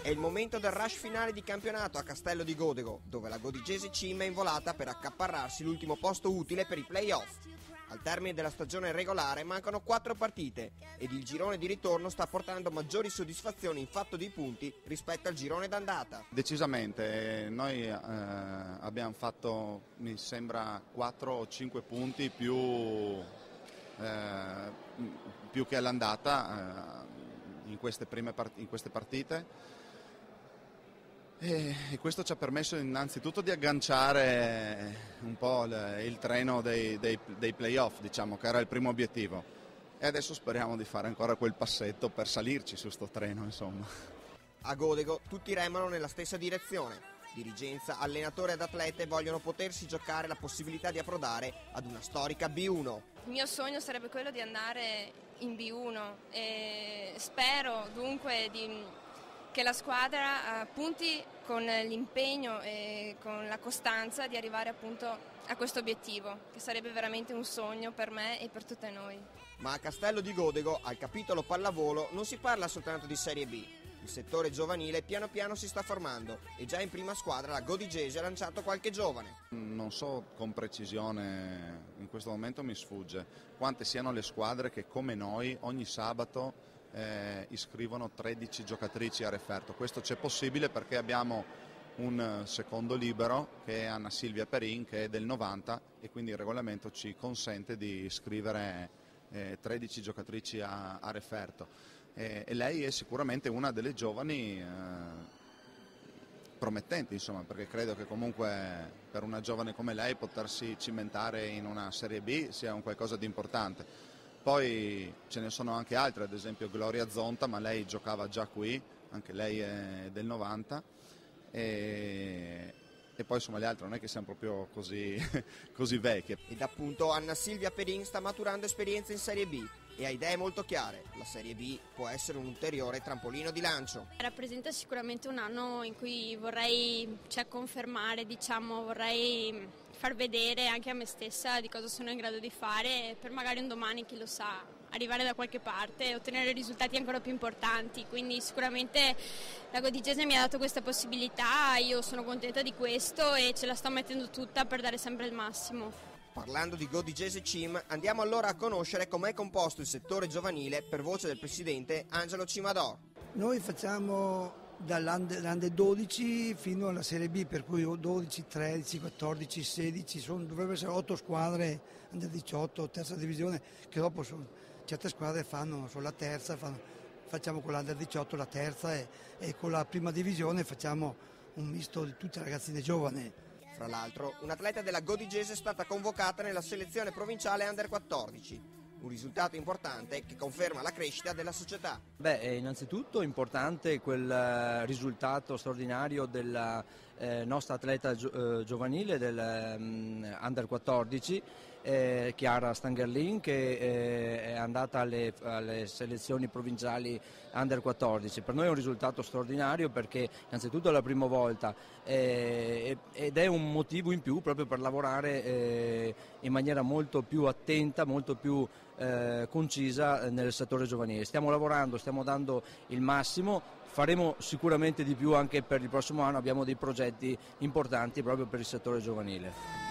È il momento del rush finale di campionato a Castello di Godego, dove la Godigese Cim è involata per accaparrarsi l'ultimo posto utile per i play-off. Al termine della stagione regolare mancano 4 partite ed il girone di ritorno sta portando maggiori soddisfazioni in fatto di punti rispetto al girone d'andata. Decisamente, noi abbiamo fatto, mi sembra, 4 o 5 punti più che all'andata in queste partite. E questo ci ha permesso innanzitutto di agganciare un po' il treno dei play-off, diciamo, che era il primo obiettivo, e adesso speriamo di fare ancora quel passetto per salirci su sto treno, insomma. A Godego tutti remano nella stessa direzione. Dirigenza, allenatori ed atlete vogliono potersi giocare la possibilità di approdare ad una storica B1. Il mio sogno sarebbe quello di andare in B1 e spero dunque che la squadra punti con l'impegno e con la costanza di arrivare appunto a questo obiettivo, che sarebbe veramente un sogno per me e per tutte noi. Ma a Castello di Godego, al capitolo pallavolo, non si parla soltanto di Serie B. Il settore giovanile piano piano si sta formando e già in prima squadra la Godigese ha lanciato qualche giovane. Non so con precisione, in questo momento mi sfugge, quante siano le squadre che come noi ogni sabato iscrivono 13 giocatrici a referto. Questo c'è possibile perché abbiamo un secondo libero che è Anna Silvia Perin, che è del 90, e quindi il regolamento ci consente di iscrivere 13 giocatrici a referto. E lei è sicuramente una delle giovani promettenti, insomma, perché credo che comunque per una giovane come lei potersi cimentare in una Serie B sia un qualcosa di importante. Poi ce ne sono anche altre, ad esempio Gloria Zonta, ma lei giocava già qui, anche lei è del 90, e poi insomma le altre non è che siamo proprio così vecchie. Ed appunto Anna Silvia Perin sta maturando esperienza in Serie B e ha idee molto chiare. La Serie B può essere un ulteriore trampolino di lancio. Rappresenta sicuramente un anno in cui vorrei confermare, vorrei far vedere anche a me stessa di cosa sono in grado di fare per magari un domani, chi lo sa, arrivare da qualche parte e ottenere risultati ancora più importanti. Quindi sicuramente la Godigese mi ha dato questa possibilità, io sono contenta di questo e ce la sto mettendo tutta per dare sempre il massimo. Parlando di Godigese Cim, andiamo allora a conoscere com'è composto il settore giovanile per voce del presidente Angelo Cimador. Noi facciamo dall'Under 12 fino alla Serie B, per cui 12, 13, 14, 16, dovrebbero essere 8 squadre Under 18, terza divisione, che dopo certe squadre fanno la terza, facciamo con l'Under 18 la terza e con la prima divisione facciamo un misto di tutte le ragazzine giovani. Fra l'altro, un'atleta della Godigese è stata convocata nella selezione provinciale Under 14. Un risultato importante che conferma la crescita della società. È innanzitutto importante quel risultato straordinario della nostra atleta giovanile del Under 14, Chiara Stangerlin, che è andata alle selezioni provinciali Under 14. Per noi è un risultato straordinario perché innanzitutto è la prima volta ed è un motivo in più proprio per lavorare in maniera molto più attenta, molto più concisa nel settore giovanile. Stiamo lavorando, stiamo dando il massimo, faremo sicuramente di più anche per il prossimo anno, abbiamo dei progetti importanti proprio per il settore giovanile.